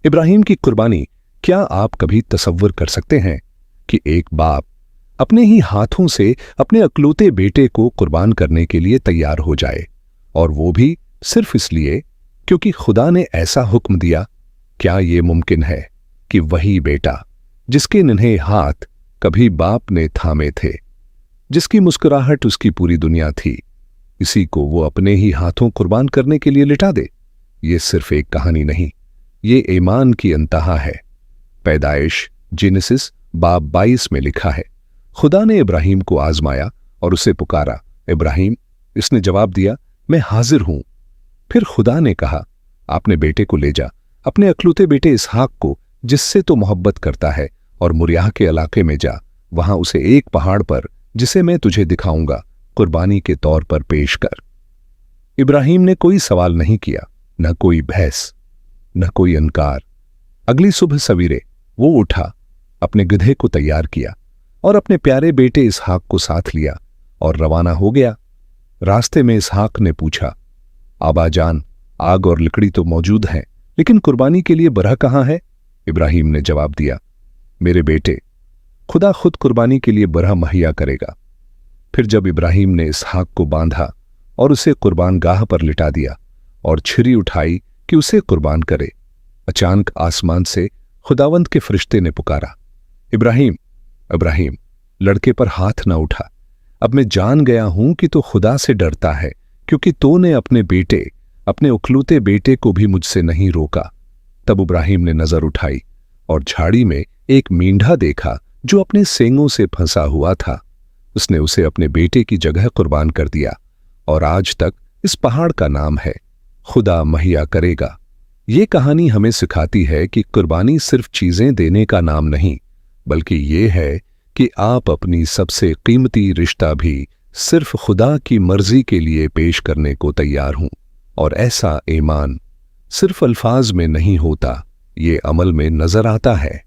इब्राहिम की कुर्बानी। क्या आप कभी तसव्वुर कर सकते हैं कि एक बाप अपने ही हाथों से अपने अकलौते बेटे को कुर्बान करने के लिए तैयार हो जाए, और वो भी सिर्फ इसलिए क्योंकि खुदा ने ऐसा हुक्म दिया? क्या ये मुमकिन है कि वही बेटा जिसके नन्हे हाथ कभी बाप ने थामे थे, जिसकी मुस्कुराहट उसकी पूरी दुनिया थी, इसी को वो अपने ही हाथों कुर्बान करने के लिए लिटा दे? ये सिर्फ एक कहानी नहीं, ये ईमान की इंतहा है। पैदाइश जेनेसिस बाब 22 में लिखा है, खुदा ने इब्राहिम को आजमाया और उसे पुकारा, इब्राहिम। इसने जवाब दिया, मैं हाजिर हूं। फिर खुदा ने कहा, अपने बेटे को ले जा, अपने अकलौते बेटे इसहाक को, जिससे तो मोहब्बत करता है, और मुरियाह के इलाके में जा, वहां उसे एक पहाड़ पर, जिसे मैं तुझे दिखाऊंगा, कुर्बानी के तौर पर पेश कर। इब्राहिम ने कोई सवाल नहीं किया, न कोई बहस, न कोई इनकार। अगली सुबह सवेरे वो उठा, अपने गधे को तैयार किया और अपने प्यारे बेटे इसहाक को साथ लिया और रवाना हो गया। रास्ते में इसहाक ने पूछा, आबा जान, आग और लकड़ी तो मौजूद हैं, लेकिन कुर्बानी के लिए बरह कहाँ है? इब्राहिम ने जवाब दिया, मेरे बेटे, खुदा खुद कुर्बानी के लिए बरह मुहैया करेगा। फिर जब इब्राहिम ने इसहाक को बांधा और उसे कुर्बान गाह पर लिटा दिया और छुरी उठाई कि उसे कुर्बान करे, अचानक आसमान से खुदावंद के फरिश्ते ने पुकारा, इब्राहिम, इब्राहिम। लड़के पर हाथ ना उठा। अब मैं जान गया हूं कि तू खुदा से डरता है, क्योंकि तूने अपने बेटे, अपने उखलूते बेटे को भी मुझसे नहीं रोका। तब इब्राहिम ने नजर उठाई और झाड़ी में एक मींढा देखा जो अपने सींगों से फंसा हुआ था। उसने उसे अपने बेटे की जगह कुर्बान कर दिया, और आज तक इस पहाड़ का नाम है खुदा मुहैया करेगा। ये कहानी हमें सिखाती है कि कुर्बानी सिर्फ चीजें देने का नाम नहीं, बल्कि ये है कि आप अपनी सबसे कीमती रिश्ता भी सिर्फ खुदा की मर्जी के लिए पेश करने को तैयार हों। और ऐसा ईमान सिर्फ अल्फाज में नहीं होता, ये अमल में नजर आता है।